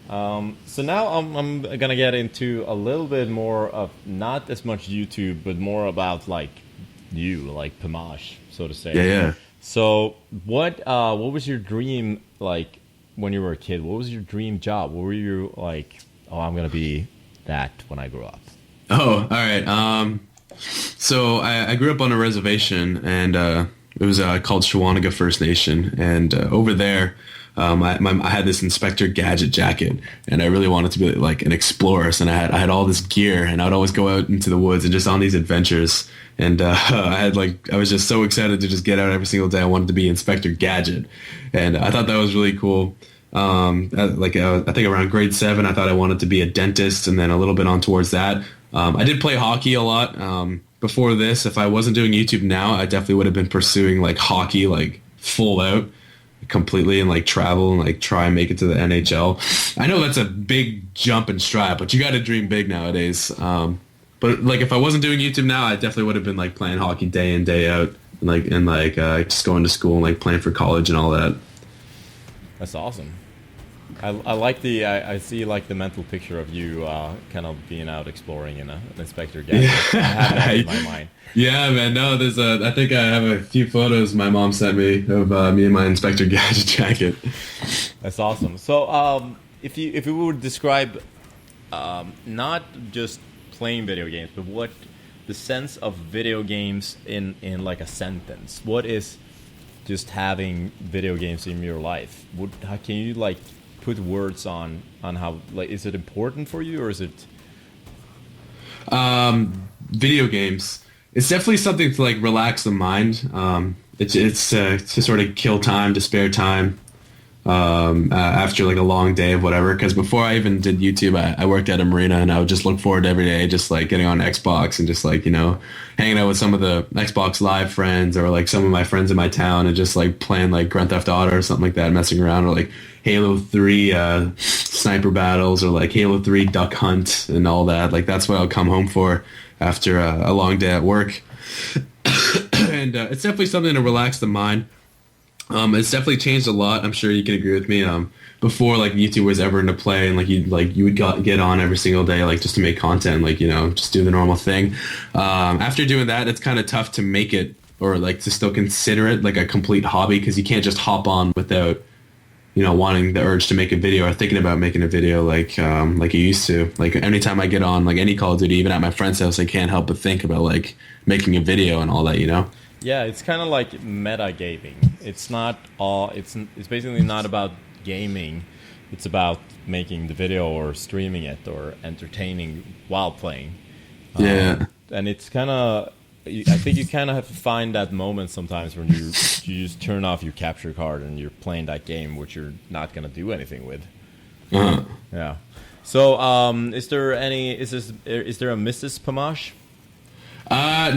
So now I'm gonna get into a little bit more of not as much YouTube, but more about like you, like Pamaj, so to say. Yeah, yeah. So what was your dream like when you were a kid? What was your dream job? What were you like? Oh, I'm gonna be that when I grow up. Oh, all right. So I grew up on a reservation, and it was called Shawanega First Nation, and over there, I had this Inspector Gadget jacket, and I really wanted to be like an explorer. So I had all this gear, and I would always go out into the woods and just on these adventures. And I was just so excited to just get out every single day. I wanted to be Inspector Gadget, and I thought that was really cool. I think around grade 7, I thought I wanted to be a dentist, and then a little bit on towards that. I did play hockey a lot. Before this, if I wasn't doing YouTube now, I definitely would have been pursuing like hockey, like full out completely, and like travel and like try and make it to the NHL. I know that's a big jump and stride, but you got to dream big nowadays. But like if I wasn't doing YouTube now, I definitely would have been like playing hockey day in, day out, and just going to school and like playing for college and all that. That's awesome. I like I see like the mental picture of you kind of being out exploring in an Inspector Gadget. I have that in my mind. Yeah, man. No, I think I have a few photos my mom sent me of me and my Inspector Gadget jacket. That's awesome. So, if you would describe not just playing video games, but what the sense of video games in like a sentence, what is just having video games in your life? How can you like put words on how, like, is it important for you, or is it video games? It's definitely something to like relax the mind. It's to sort of kill time, to spare time after like a long day of whatever. Because before I even did YouTube, I worked at a marina, and I would just look forward to every day, just like getting on Xbox and just like, hanging out with some of the Xbox Live friends, or like some of my friends in my town, and just like playing like Grand Theft Auto or something like that, messing around, or like Halo 3 sniper battles, or like Halo 3 duck hunt and all that. Like that's what I'll come home for after a long day at work. And it's definitely something to relax the mind. It's definitely changed a lot. I'm sure you can agree with me. Before like YouTube was ever into play, and you would get on every single day, like just to make content, like, just do the normal thing. After doing that, it's kind of tough to make it, or like to still consider it like a complete hobby, because you can't just hop on without wanting the urge to make a video, or thinking about making a video like you used to. Like anytime I get on like any Call of Duty, even at my friend's house, I can't help but think about like making a video and all that, Yeah, it's kind of like meta gaming. It's not all. It's basically not about gaming. It's about making the video or streaming it or entertaining while playing. Yeah. And it's kind of. I think you kind of have to find that moment sometimes when you just turn off your capture card and you're playing that game, which you're not gonna do anything with. Uh-huh. Yeah. So, is there a Mrs. Pamaj?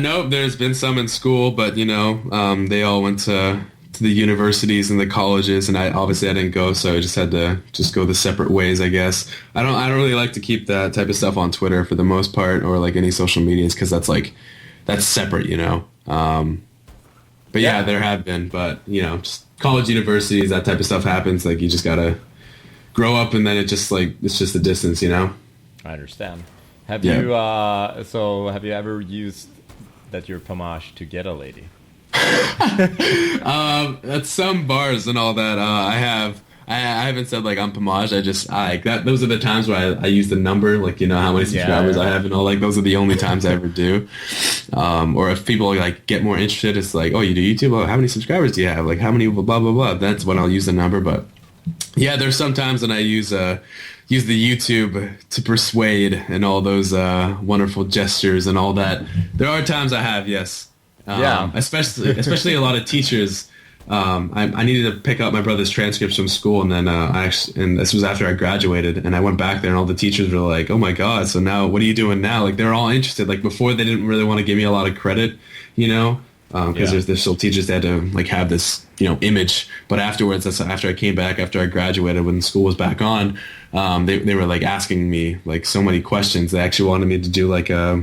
No, there's been some in school, but they all went to the universities and the colleges, and I didn't go, so I just had to go the separate ways, I guess. I don't really like to keep that type of stuff on Twitter for the most part, or like any social medias, because that's separate, But yeah, there have been, but just college, universities, that type of stuff happens. Like you just gotta grow up, and then it's just a distance, I understand. Have you have you ever used that you're Pamaj to get a lady? At some bars and all that, I have. I haven't said like I'm Pamaj. I like that. Those are the times where I use the number, like how many subscribers I have and all. Like those are the only times I ever do. Or if people like get more interested, it's like, oh, you do YouTube? Oh, how many subscribers do you have? Like how many? Blah blah blah. That's when I'll use the number. But yeah, there's some times when I use the YouTube to persuade and all those wonderful gestures and all that. There are times I have, yes. Especially a lot of teachers. I needed to pick up my brother's transcripts from school, and then and this was after I graduated, and I went back there, and all the teachers were like, "Oh my God! So now, what are you doing now?" Like they're all interested. Like before, they didn't really want to give me a lot of credit, because there's still teachers that had to like have this image. But afterwards, that's after I came back, after I graduated, when school was back on, they were like asking me like so many questions. They actually wanted me to do like a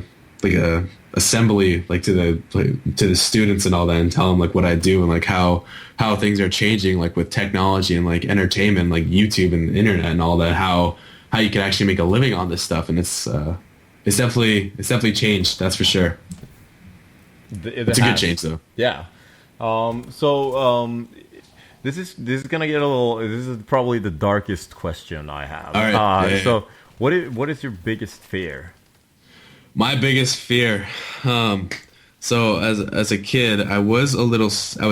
assembly, like to the students and all that, and tell them like what I do and like how things are changing, like with technology and like entertainment, like YouTube and the internet and all that, how you can actually make a living on this stuff. And it's definitely changed, that's for sure. It's a good change though. Yeah. This is gonna get a little. This is probably the darkest question I have. All right. So what is your biggest fear? My biggest fear. So as a kid, I was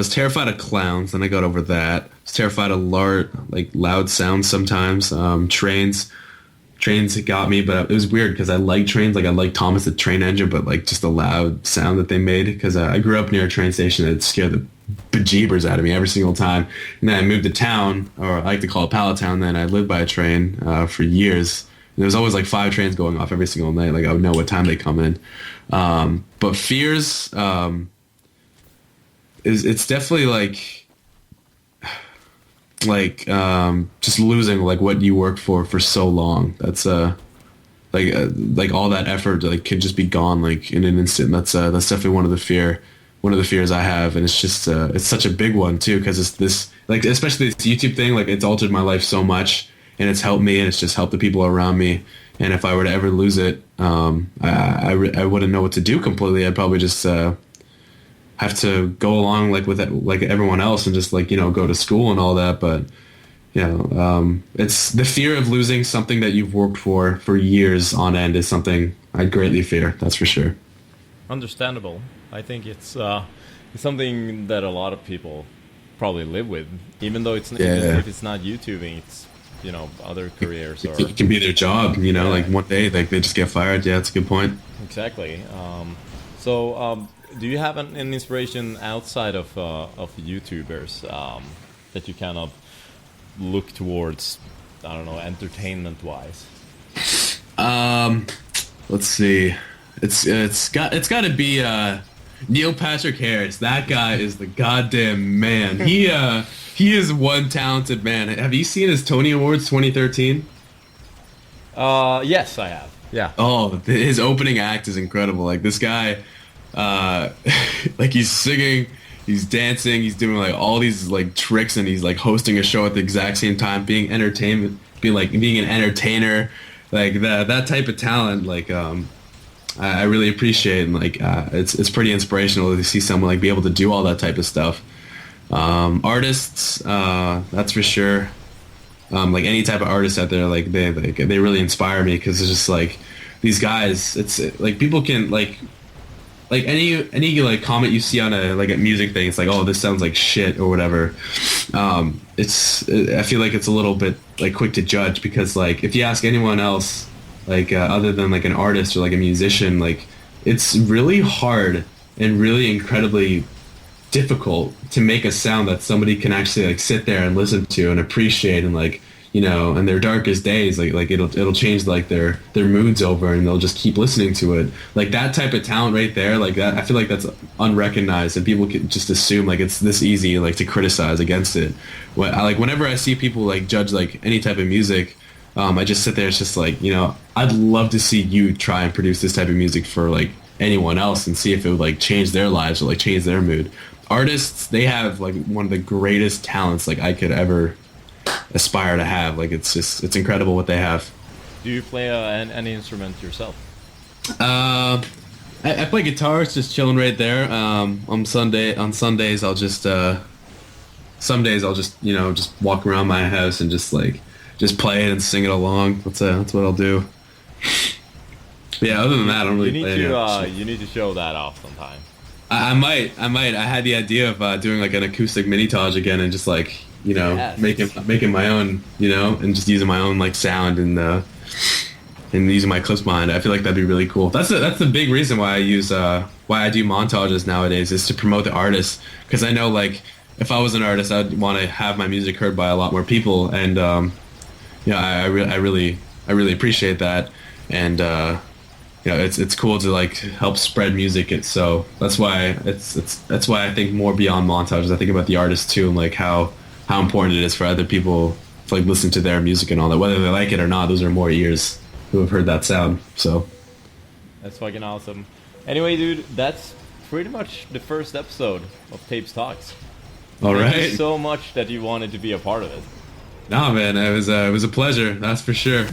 terrified of clowns, and I got over that. I was terrified of loud sounds sometimes. Trains got me, but it was weird because I like trains. Like I like Thomas the Train Engine, but like just the loud sound that they made. Because I grew up near a train station that scared the bejeebers out of me every single time. And then I moved to town, or I like to call it Pallet Town. Then I lived by a train for years. And there was always like 5 trains going off every single night. Like I would know what time they come in. But fears, it's definitely like just losing like what you worked for so long. That's like all that effort like can just be gone like in an instant. That's definitely one of the fears I have, and it's just it's such a big one too, because it's this, like, especially this YouTube thing, like it's altered my life so much, and it's helped me, and it's just helped the people around me. And if I were to ever lose it, I wouldn't know what to do completely. I'd probably just have to go along like with it, like everyone else, and just like, you know, go to school and all that. But you know, it's the fear of losing something that you've worked for years on end is something I'd greatly fear. That's for sure. Understandable. I think it's something that a lot of people probably live with, even though it's even if it's not YouTubing, it's, you know, other careers, or it can be their job. You know, like one day like they just get fired. Yeah, that's a good point. Exactly. Do you have an inspiration outside of YouTubers that you kind of look towards? I don't know, entertainment wise. Let's see. It's got to be Neil Patrick Harris. That guy is the goddamn man. He is one talented man. Have you seen his Tony Awards 2013? Yes, I have. Yeah. Oh, his opening act is incredible. Like this guy, like he's singing, he's dancing, he's doing like all these like tricks, and he's like hosting a show at the exact same time, being an entertainer, like that type of talent. Like I really appreciate, and like it's pretty inspirational to see someone like be able to do all that type of stuff. Artists, that's for sure. Like any type of artist out there, like they really inspire me, because it's just like these guys. It's like people can like any like comment you see on a music thing. It's like, oh, this sounds like shit or whatever. I feel like it's a little bit like quick to judge, because like if you ask anyone else, like other than like an artist or like a musician, like it's really hard and really incredibly difficult to make a sound that somebody can actually like sit there and listen to and appreciate, and like, you know, in their darkest days, like it'll change like their moods over, and they'll just keep listening to it. Like that type of talent right there, like that, I feel like that's unrecognized, and people can just assume like it's this easy like to criticize against it. Whenever I see people like judge like any type of music, I just sit there. It's just like, you know, I'd love to see you try and produce this type of music for like anyone else, and see if it would like change their lives or like change their mood. Artists, they have like one of the greatest talents like I could ever aspire to have. Like it's incredible what they have. Do you play any instrument yourself? I play guitar. It's just chilling right there. On Sundays I'll just some days I'll just, you know, just walk around my house and just play it and sing it along. That's what I'll do. Yeah, other than that, I don't really play it. You need to show that off sometime. I might. I had the idea of doing like an acoustic mini-taj again, and just like, you know, making my own, you know, and just using my own like sound and using my clips behind it. I feel like that'd be really cool. That's the big reason why I do montages nowadays, is to promote the artist, because I know like if I was an artist, I'd want to have my music heard by a lot more people, and yeah, I really appreciate that, and you know, it's cool to like help spread music. So that's why that's why I think more beyond montages. I think about the artist too, and like how important it is for other people to like listen to their music and all that, whether they like it or not. Those are more ears who have heard that sound. So that's fucking awesome. Anyway, dude, that's pretty much the first episode of Tejbz Talks. All Thank you right. so much that you wanted to be a part of it. No, man, it was a pleasure. That's for sure.